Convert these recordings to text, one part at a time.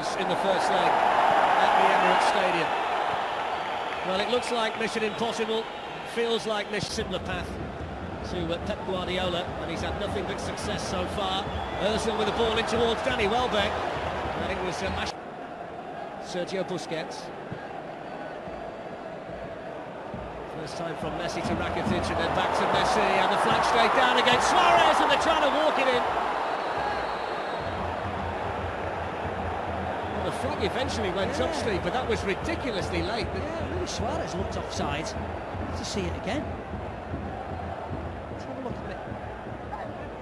was in the first leg at the Emirates Stadium. Well, it looks like mission impossible, feels like mission similar path to Pep Guardiola, and he's had nothing but success so far. Ozil with the ball in towards Danny Welbeck, and it was Sergio Busquets. First time from Messi to Rakitic, and then back to Messi, and the flank straight down against Suarez, and they're trying to walk it in. Well, the flag eventually went up, Steve, but that was ridiculously late. Yeah, Luis Suarez looked offside. To see it again. Let's have a look at it.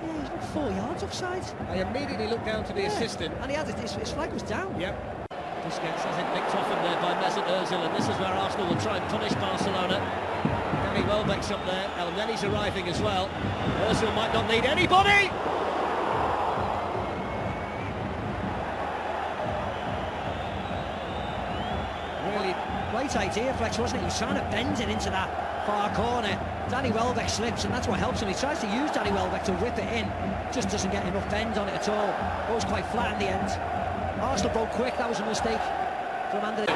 Yeah, he's like 4 yards offside. I immediately looked down to the assistant. And he had his flag was down. Yep. Busquets has it nicked off him there by Mesut Ozil, and this is where Arsenal will try and punish Barcelona. Danny Welbeck's up there, El Neni's arriving as well. Ozil might not need anybody! Really great idea, Flex, wasn't it? He was trying to bend it into that far corner. Danny Welbeck slips, and that's what helps him. He tries to use Danny Welbeck to whip it in, just doesn't get enough bend on it at all. Goes quite flat in the end. Arsenal broke quick, that was a mistake from Andres.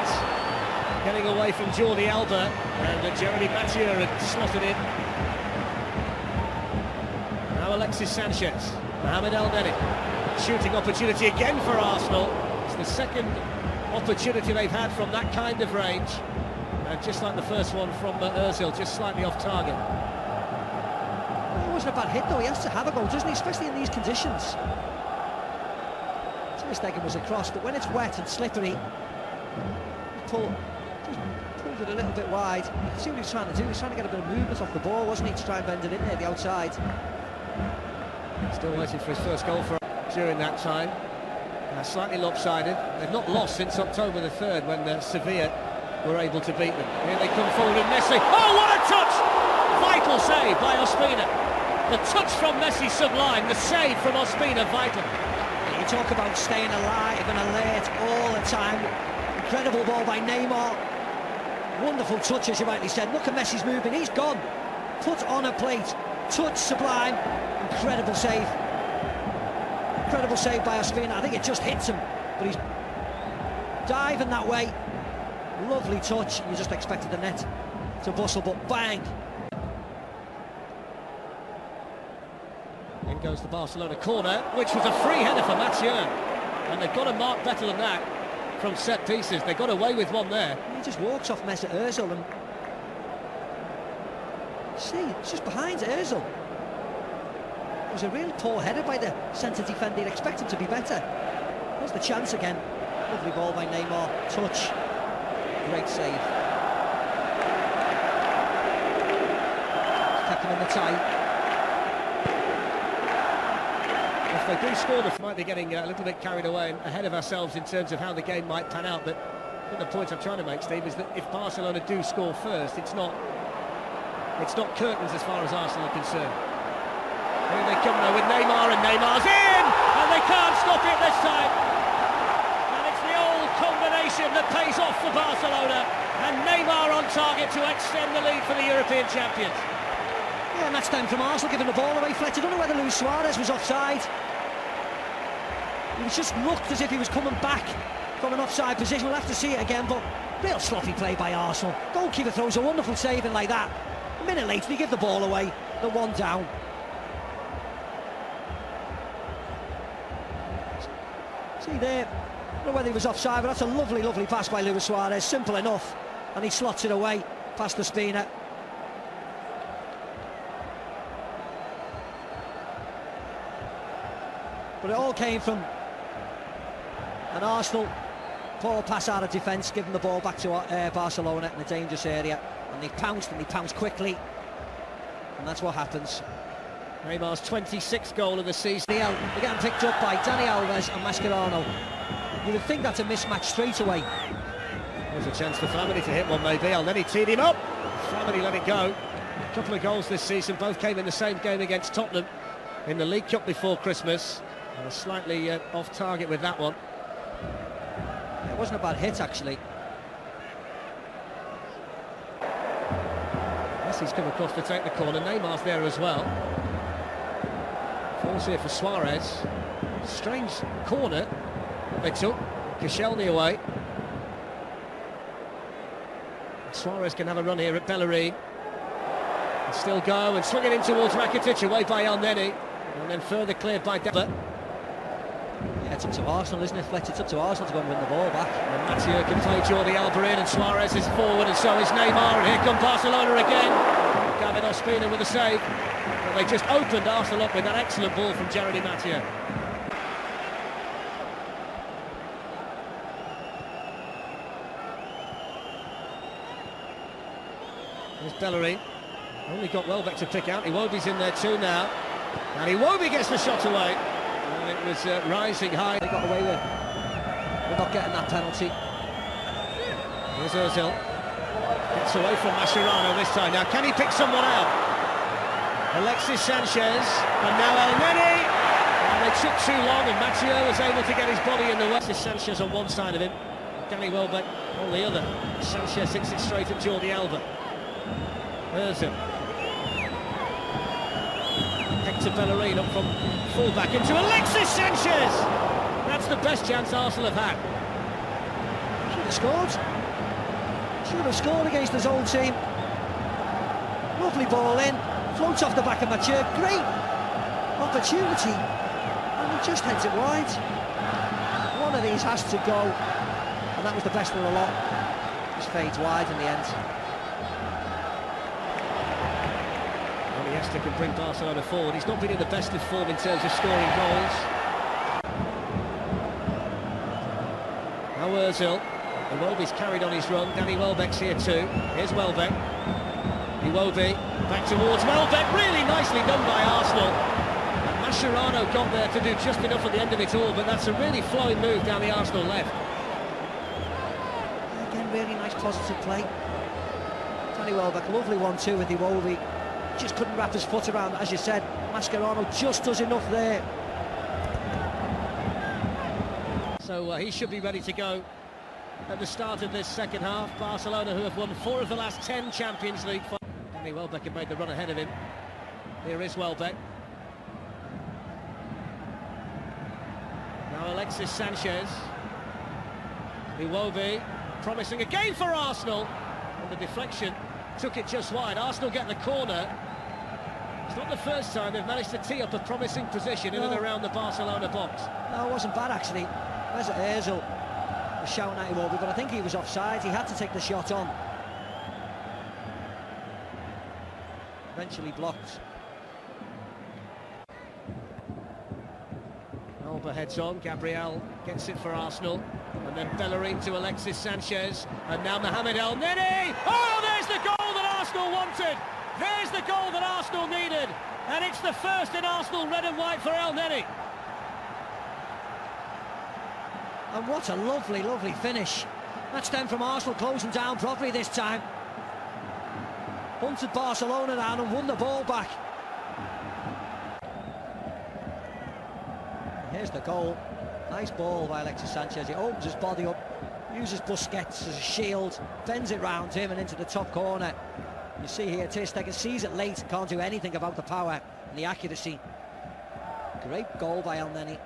Getting away from Jordi Alba, and Jeremy Mathieu had slotted in. Now Alexis Sanchez, Mohamed El Neni. Shooting opportunity again for Arsenal. It's the second opportunity they've had from that kind of range. And just like the first one from Ozil, just slightly off target. It wasn't a bad hit though, he has to have a goal, doesn't he? Especially in these conditions. Mistaken was a cross, but when it's wet and slippery, he pulled it a little bit wide. You see what he was trying to do? He was trying to get a bit of movement off the ball, wasn't he, to try and bend it in there, the outside. Still waiting for his first goal for during that time. Slightly lopsided. They've not lost since October the 3rd when Sevilla were able to beat them. Here they come forward, and Messi. Oh, what a touch! Vital save by Ospina. The touch from Messi sublime. The save from Ospina vital. You talk about staying alive and alert all the time. Incredible ball by Neymar. Wonderful touch, as you rightly said. Look at Messi's moving, he's gone. Put on a plate. Touch sublime. Incredible save. Incredible save by Ospina. I think it just hits him, but he's diving that way. Lovely touch. You just expected the net to bustle, but bang. In goes the Barcelona corner, which was a free header for Mathieu. And they've got to mark better than that from set pieces. They got away with one there. He just walks off Mesut Ozil, and see, it's just behind Ozil. It was a real poor header by the centre defender. You'd expect him to be better. There's the chance again. Lovely ball by Neymar. Touch. Great save. Kept him in the tie. If they do score, they might be getting a little bit carried away and ahead of ourselves in terms of how the game might pan out. But I think the point I'm trying to make, Steve, is that if Barcelona do score first, it's not curtains as far as Arsenal are concerned. Here they come now with Neymar, and Neymar's in! And they can't stop it this time! And it's the old combination that pays off for Barcelona, and Neymar on target to extend the lead for the European champions. Yeah, and that's time from Arsenal giving the ball away. Fletch, I don't know whether Luis Suarez was offside. He just looked as if he was coming back from an offside position. We'll have to see it again, but real sloppy play by Arsenal. Goalkeeper throws a wonderful saving like that. A minute later, they give the ball away. They're one down. See there, I don't know whether he was offside, but that's a lovely, lovely pass by Luis Suarez. Simple enough, and he slots it away past Ospina. But it all came from an Arsenal poor pass out of defence, giving the ball back to Barcelona in a dangerous area, and they pounced quickly, and that's what happens. Neymar's 26th goal of the season. They're getting picked up by Dani Alves and Mascherano. You would think that's a mismatch straight away. There's a chance for Flamini to hit one, maybe. And then he teed him up. Flamini let it go. A couple of goals this season, both came in the same game against Tottenham in the League Cup before Christmas. Slightly off target with that one. It wasn't a bad hit, actually. Messi's come across to take the corner. Neymar's there as well. Falls here for Suarez. Strange corner they took. Koscielny away. Suarez can have a run here at Bellerin. And still go and swing it in towards Rakitic, away by Elneny. And then further cleared by Deva. Yeah, it's up to Arsenal, isn't it, Fletch? It's up to Arsenal to go and win the ball back. And Mathieu can play Jordi Alba in, and Suarez is forward, and so is Neymar. And here come Barcelona again. Gavin Ospina with a save. And they just opened Arsenal up with that excellent ball from Jeremy Mathieu. There's Bellerin. Only got Welbeck to pick out. Iwobi's in there too now. And Iwobi gets the shot away. And it was rising high. They got away with not getting that penalty. Here's Ozil. Gets away from Mascherano this time. Now, can he pick someone out? Alexis Sanchez. And now Elneny. And they took too long, and Mathieu was able to get his body in the way. Alexis Sanchez on one side of him. Danny Welbeck on the other. Sanchez hits it straight at Jordi Alba. Ozil. Hector Bellerin up from full-back into Alexis Sanchez! That's the best chance Arsenal have had. Should have scored. Should have scored against his old team. Lovely ball in. Floats off the back of Mathieu. Great opportunity. And he just heads it wide. One of these has to go. And that was the best of the lot. Just fades wide in the end. Iniesta can bring Barcelona forward. He's not been in the best of form in terms of scoring goals. Now Ozil. Iwobi's carried on his run. Danny Welbeck's here too. Here's Welbeck. Iwobi back towards Welbeck. Really nicely done by Arsenal. And Mascherano got there to do just enough at the end of it all, but that's a really flowing move down the Arsenal left. Again, really nice positive play. Danny Welbeck, lovely 1-2 with Iwobi. Just couldn't wrap his foot around, as you said. Mascherano just does enough there. So he should be ready to go at the start of this second half. Barcelona, who have won 4 of the last 10 Champions League finals. Danny Welbeck had made the run ahead of him. Here is Welbeck. Now Alexis Sanchez. Iwobi, promising again for Arsenal. And the deflection took it just wide. Arsenal get the corner. It's not the first time they've managed to tee up a promising position in and around the Barcelona box. No, it wasn't bad actually. Where's Ozil? Was shouting at Iwobi, but I think he was offside. He had to take the shot on. Eventually blocked. Alba heads on. Gabriel gets it for Arsenal. And then Bellerin to Alexis Sanchez. And now Mohamed Elneny. Oh, there's the goal that Arsenal wanted. There's the goal that Arsenal needed. And it's the first in Arsenal red and white for Elneny. And what a lovely, lovely finish. That's them from Arsenal closing down properly this time. Hunted Barcelona down and won the ball back. Here's the goal. Nice ball by Alexis Sanchez. He opens his body up, uses Busquets as a shield, bends it round him and into the top corner. You see here, Ter Stegen sees it late, can't do anything about the power and the accuracy. Great goal by Elneny.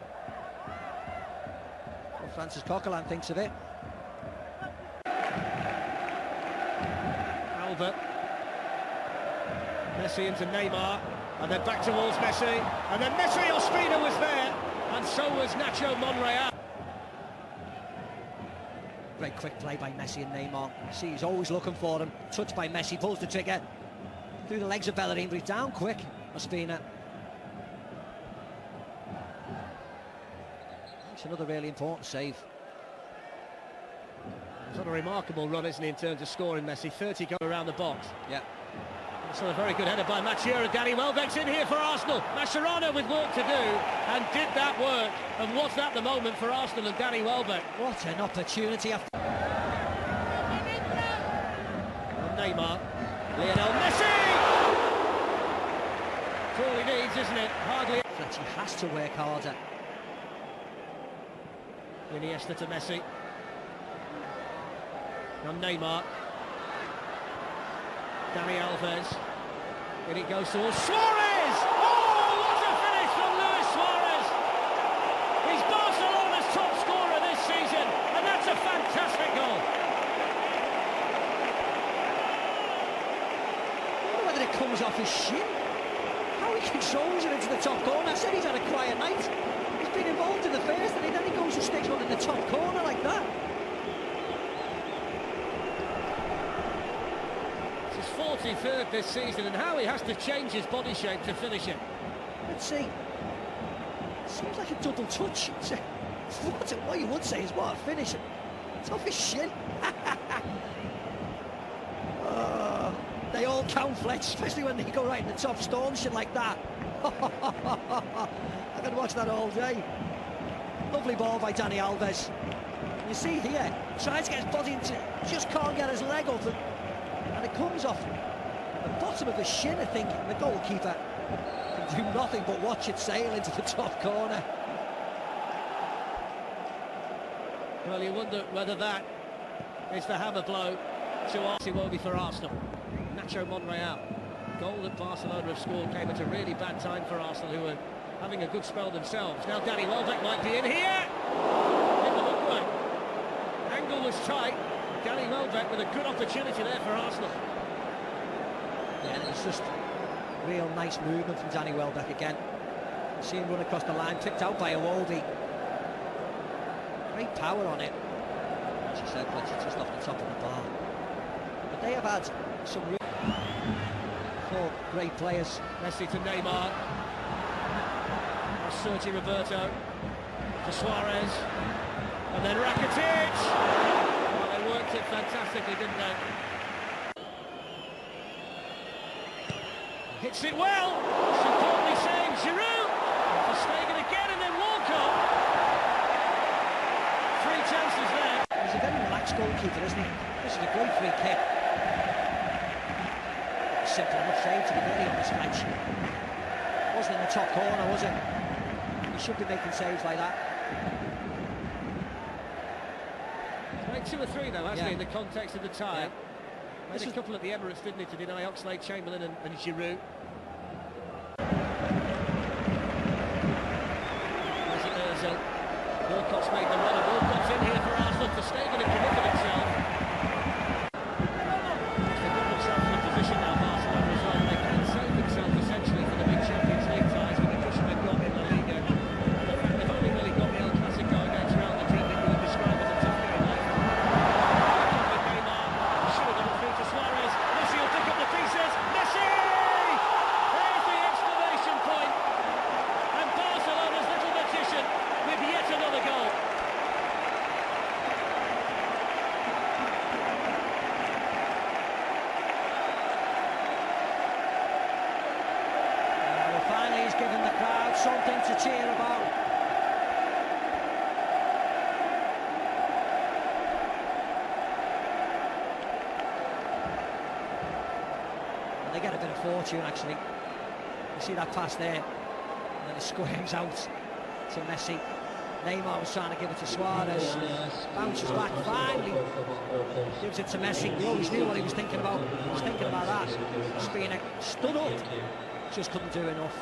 What Francis Coquelin thinks of it. Albert. Messi into Neymar. And then back towards Messi. And then Messi, Ospina was there. And so was Nacho Monreal. Great quick play by Messi and Neymar. See, he's always looking for them. Touched by Messi, pulls the trigger. Through the legs of Bellerin, but he's down quick. Ospina. It's another really important save. He's on a remarkable run, isn't he, in terms of scoring, Messi. 30 go around the box. Yeah. So a very good header by Mathieu, and Danny Welbeck's in here for Arsenal. Mascherano with work to do, and did that work. And was that the moment for Arsenal and Danny Welbeck? What an opportunity. And Neymar. Lionel Messi! That's all he needs, isn't it? Hardly. He has to work harder. Iniesta to Messi. And Neymar. Dani Alves. And it goes towards Suarez! Oh, what a finish from Luis Suarez! He's Barcelona's top scorer this season. comes off his shin. How he controls it into the top corner. I said he's had a quiet night. He's been involved in the first, and then he goes and sticks one in the top corner like that. It's his 43rd this season, and how he has to change his body shape to finish it. Let's see. Seems like a double touch. What you would say is what a finish. It's off his shin. Oh, they all count, Fletch, especially when they go right in the top stone, shit like that. I could watch that all day. Lovely ball by Dani Alves. You see here, tries to get his body into, just can't get his leg up, and it comes off the bottom of his shin, I think. And the goalkeeper can do nothing but watch it sail into the top corner. Well, you wonder whether that is the hammer blow to Arsenal. It won't be for Arsenal. Nacho Monreal. Goal that Barcelona have scored came at a really bad time for Arsenal, who were having a good spell themselves. Now Danny Welbeck might be in here. In the hook. Angle was tight. Danny Welbeck with a good opportunity there for Arsenal. Yeah, and it's just real nice movement from Danny Welbeck again. See him run across the line, picked out by Iwobi. Great power on it. As you said, but it's just off the top of the bar. But they have had some four great players. Messi to Neymar. Sergi Roberto to Suarez. And then Rakitic. Well, they worked it fantastically, didn't they? Hits it well. Superbly saved. Giroud. For Stegen again, and then Walker. Three chances there. He's a very relaxed goalkeeper, isn't he? This is a great free kick. Simple enough save to be made on this match. Wasn't in the top corner, was it? He should be making saves like that. He's made 2 or 3 though, hasn't he, in the context of the tie. Yeah. Made a couple at the Emirates, didn't he, to deny Oxlade-Chamberlain and Giroud. Walcott's made the run, and Walcott's in here for Arsenal to Stegen and committed himself. They've got themselves in a position now, Barcelona as well. They can save themselves essentially for the big Champions League ties with the cushion they've got in La Liga. And the fact they've only really got the El Clasico against Real Madrid that you would describe as a tough game left. Neymar should have gone through to Suarez. Messi will pick up the pieces. Messi! There's the exclamation point. And Barcelona's little magician with yet another goal. Well, finally he's given the crowd something to cheer about. And they get a bit of fortune, actually. You see that pass there, and then it squares out to Messi. Neymar was trying to give it to Suarez. Bounces back, finally gives it to Messi. He always knew what he was thinking about. He was thinking about that. Spina stood up, just couldn't do enough.